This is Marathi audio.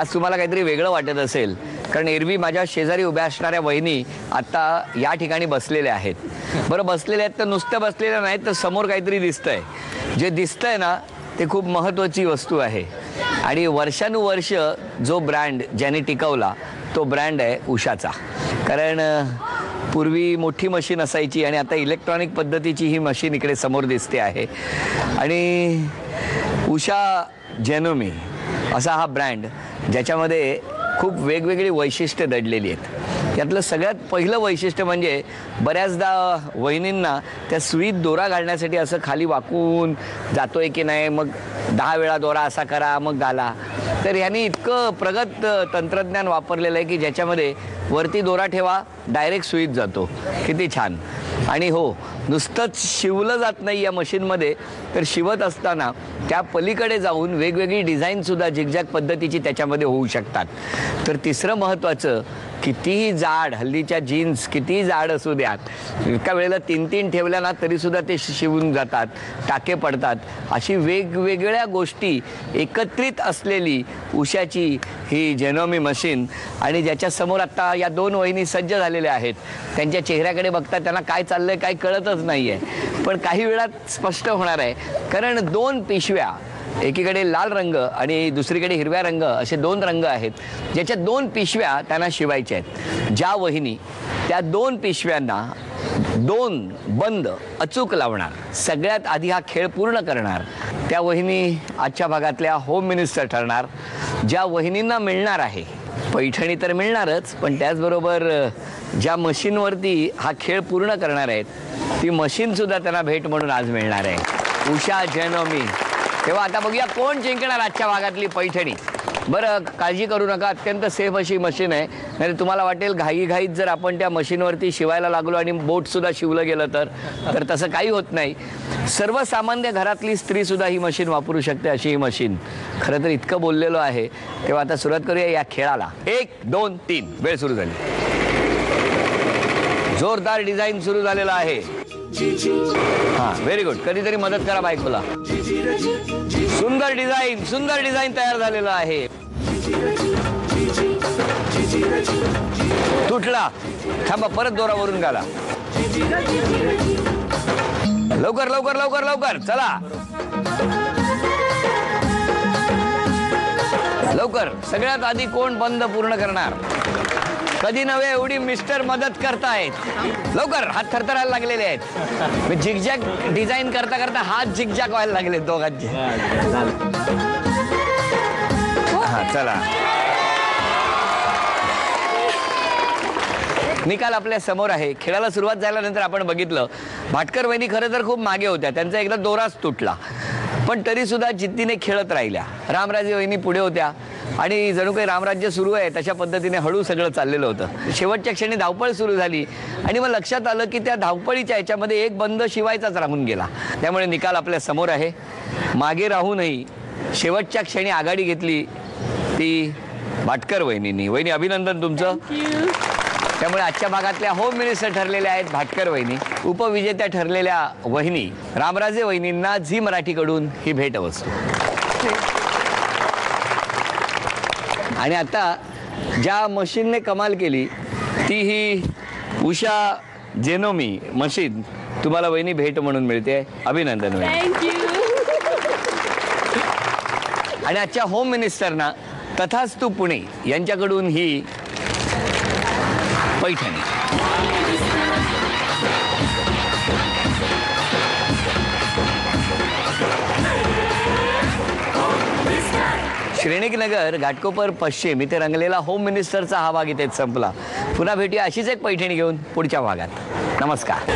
आज तुम्हाला काहीतरी वेगळं वाटत असेल, कारण एरवी माझ्या शेजारी उभ्या असणाऱ्या वहिनी आता या ठिकाणी बसलेल्या आहेत. बरं, बसलेल्या आहेत तर नुसतं बसलेल्या नाहीत, तर समोर काहीतरी दिसतंय. जे दिसतंय ना ते खूप महत्त्वाची वस्तू आहे. आणि वर्षानुवर्ष जो ब्रँड ज्याने टिकवला तो ब्रँड आहे उषाचा. कारण पूर्वी मोठी मशीन असायची आणि आता इलेक्ट्रॉनिक पद्धतीची ही मशीन इकडे समोर दिसते आहे. आणि उषा जेनोमी असा हा ब्रँड, ज्याच्यामध्ये खूप वेगवेगळी वैशिष्ट्ये दडलेली आहेत. यातलं सगळ्यात पहिलं वैशिष्ट्य म्हणजे बऱ्याचदा वहिनींना त्या सुईत दोरा घालण्यासाठी असं खाली वाकून जातोय की नाही, मग 10 वेळा दोरा असा करा मग घाला. तर ह्यांनी इतकं प्रगत तंत्रज्ञान वापरलेलं आहे की ज्याच्यामध्ये वरती दोरा ठेवा, डायरेक्ट सुईत जातो. किती छान. आणि हो, नुसतंच शिवलं जात नाही या मशीनमध्ये, तर शिवत असताना त्या पलीकडे जाऊन वेगवेगळी डिझाईनसुद्धा झिगझॅग पद्धतीची त्याच्यामध्ये होऊ शकतात. तर तिसरं महत्त्वाचं, कितीही जाड, हल्लीच्या जीन्स कितीही जाड असू द्यात, एका वेळेला 3-3 ठेवल्या ना तरीसुद्धा ते शिवून जातात, टाके पडतात. अशी वेगवेगळ्या गोष्टी एकत्रित असलेली उषाची ही जेनोमी मशीन. आणि ज्याच्यासमोर आत्ता या 2 वहिनी सज्ज झालेल्या आहेत, त्यांच्या चेहऱ्याकडे बघता त्यांना काय चाललंय काय कळतच नाही आहे. पण काही वेळात स्पष्ट होणार आहे, कारण 2 पिशव्या, एकीकडे लाल रंग आणि दुसरीकडे हिरव्या रंग, असे 2 रंग आहेत, ज्याच्या 2 पिशव्या त्यांना शिवायच्या आहेत. ज्या वहिनी त्या 2 पिशव्यांना 2 बंद अचूक लावणार, सगळ्यात आधी हा खेळ पूर्ण करणार, त्या वहिनी आजच्या भागातल्या होम मिनिस्टर ठरणार. ज्या वहिनींना मिळणार आहे पैठणी तर मिळणारच, पण त्याचबरोबर ज्या मशीनवरती हा खेळ पूर्ण करणार आहेत ती मशीनसुद्धा त्यांना भेट म्हणून आज मिळणार आहे, उषा जेनोमी. तेव्हा आता बघूया कोण जिंकणार आजच्या भागातली पैठणी. बरं, काळजी करू नका, अत्यंत सेफ अशी मशीन आहे. नाही तुम्हाला वाटेल घाईघाईत जर आपण त्या मशीनवरती शिवायला लागलो आणि बोटसुद्धा शिवलं गेलं तर तसं काही होत नाही. सर्वसामान्य घरातली स्त्रीसुद्धा ही मशीन वापरू शकते अशी ही मशीन. खरं तर इतकं बोललेलो आहे, तेव्हा आता सुरुवात करूया या खेळाला. 1, 2, 3 वेळ सुरू झाली. जोरदार डिझाईन सुरू झालेला आहे. हां, व्हेरी गुड. कधीतरी मदत करा बायकोला. सुंदर डिझाईन तयार झालेला आहे. तुटला, थांबा, परत दोरावरून घाला. लवकर लवकर लवकर लवकर, चला लवकर. सगळ्यात आधी कोण बंद पूर्ण करणार? कधी नव्हे एवढी मिस्टर मदत करतायत. लवकर, हात थरथरायला लागलेले आहेत. झिगझॅग डिझाईन करता करता हात झिगझॅग व्हायला लागले दोघांचे. हा, चला. निकाल आपल्या समोर आहे. खेळाला सुरुवात झाल्यानंतर आपण बघितलं भाटकर वहिनी खरं तर खूप मागे होत्या, त्यांचा एकदा दोराच तुटला, पण तरी सुद्धा जिद्दीने खेळत राहिल्या. रामराजे वहिनी पुढे होत्या आणि जणू काही रामराज्य सुरू आहे तशा पद्धतीने हळू सगळं चाललेलं होतं. शेवटच्या क्षणी धावपळ सुरू झाली आणि मग लक्षात आलं की त्या धावपळीच्या ह्याच्यामध्ये एक बंद शिवायचाच राहून गेला. त्यामुळे निकाल आपल्या समोर आहे. मागे राहूनही शेवटच्या क्षणी आघाडी घेतली ती भाटकर वहिनींनी. वहिनी, अभिनंदन तुमचं. त्यामुळे आजच्या भागातल्या होम मिनिस्टर ठरलेल्या आहेत भाटकर वहिनी. उपविजेत्या ठरलेल्या वहिनी रामराजे वहिनींना झी मराठीकडून ही भेटवस्तू. आणि आता ज्या मशीनने कमाल केली ती ही उषा जेनोमी मशीन तुम्हाला वहिनी भेट म्हणून मिळते. अभिनंदन वहिनी. आणि आजच्या होम मिनिस्टरना तथास्तु पुणे यांच्याकडून ही पैठणी. श्रेणीकनगर घाटकोपर पश्चिम इथे रंगलेला होम मिनिस्टरचा हा भाग इथेच संपला. पुन्हा भेटूया अशीच एक पैठणी घेऊन पुढच्या भागात. नमस्कार.